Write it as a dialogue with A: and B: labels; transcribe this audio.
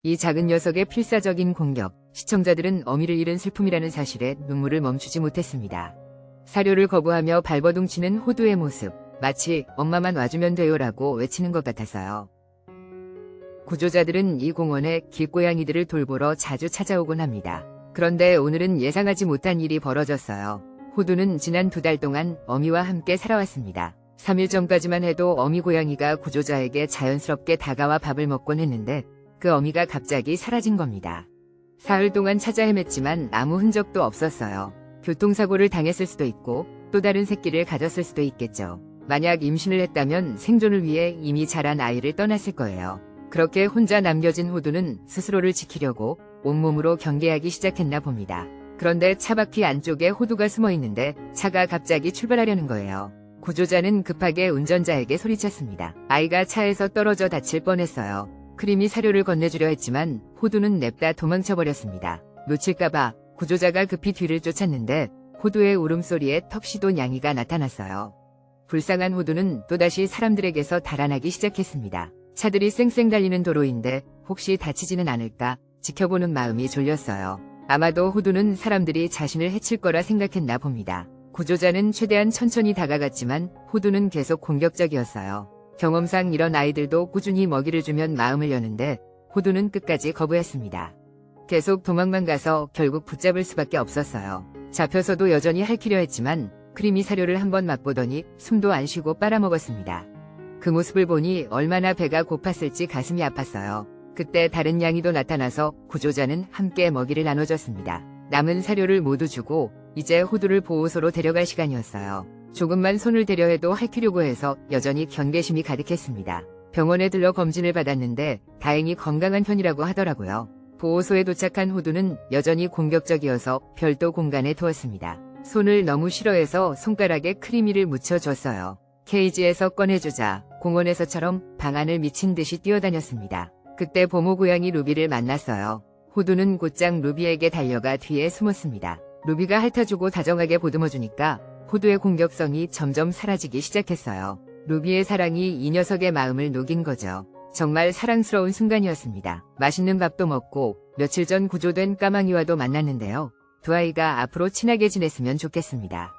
A: 이 작은 녀석의 필사적인 공격, 시청자들은 어미를 잃은 슬픔이라는 사실에 눈물을 멈추지 못했습니다. 사료를 거부하며 발버둥치는 호두의 모습, 마치 엄마만 와주면 돼요라고 외치는 것 같았어요. 구조자들은 이 공원에 길고양이들을 돌보러 자주 찾아오곤 합니다. 그런데 오늘은 예상하지 못한 일이 벌어졌어요. 호두는 지난 2달 동안 어미와 함께 살아왔습니다. 3일 전까지만 해도 어미 고양이가 구조자에게 자연스럽게 다가와 밥을 먹곤 했는데 그 어미가 갑자기 사라진 겁니다. 사흘 동안 찾아 헤맸지만 아무 흔적도 없었어요. 교통사고를 당했을 수도 있고 또 다른 새끼를 가졌을 수도 있겠죠. 만약 임신을 했다면 생존을 위해 이미 자란 아이를 떠났을 거예요. 그렇게 혼자 남겨진 호두는 스스로를 지키려고 온몸으로 경계하기 시작했나 봅니다. 그런데 차바퀴 안쪽에 호두가 숨어 있는데 차가 갑자기 출발하려는 거예요. 구조자는 급하게 운전자에게 소리쳤습니다. 아이가 차에서 떨어져 다칠 뻔했어요. 크림이 사료를 건네주려 했지만 호두는 냅다 도망쳐버렸습니다. 놓칠까봐 구조자가 급히 뒤를 쫓았는데 호두의 울음소리에 턱시도 냥이가 나타났어요. 불쌍한 호두는 또다시 사람들에게서 달아나기 시작했습니다. 차들이 쌩쌩 달리는 도로인데 혹시 다치지는 않을까 지켜보는 마음이 졸렸어요. 아마도 호두는 사람들이 자신을 해칠 거라 생각했나 봅니다. 구조자는 최대한 천천히 다가갔지만 호두는 계속 공격적이었어요. 경험상 이런 아이들도 꾸준히 먹이를 주면 마음을 여는데 호두는 끝까지 거부했습니다. 계속 도망만 가서 결국 붙잡을 수밖에 없었어요. 잡혀서도 여전히 핥히려 했지만 크리미 사료를 한번 맛보더니 숨도 안 쉬고 빨아먹었습니다. 그 모습을 보니 얼마나 배가 고팠을지 가슴이 아팠어요. 그때 다른 양이도 나타나서 구조자는 함께 먹이를 나눠줬습니다. 남은 사료를 모두 주고 이제 호두를 보호소로 데려갈 시간이었어요. 조금만 손을 대려 해도 핥히려고 해서 여전히 경계심이 가득했습니다. 병원에 들러 검진을 받았는데 다행히 건강한 편이라고 하더라고요. 보호소에 도착한 호두는 여전히 공격적이어서 별도 공간에 두었습니다. 손을 너무 싫어해서 손가락에 크리미를 묻혀줬어요. 케이지에서 꺼내주자 공원에서처럼 방안을 미친 듯이 뛰어다녔습니다. 그때 보모 고양이 루비를 만났어요. 호두는 곧장 루비에게 달려가 뒤에 숨었습니다. 루비가 핥아주고 다정하게 보듬어주니까 호두의 공격성이 점점 사라지기 시작했어요. 루비의 사랑이 이 녀석의 마음을 녹인 거죠. 정말 사랑스러운 순간이었습니다. 맛있는 밥도 먹고 며칠 전 구조된 까망이와도 만났는데요. 두 아이가 앞으로 친하게 지냈으면 좋겠습니다.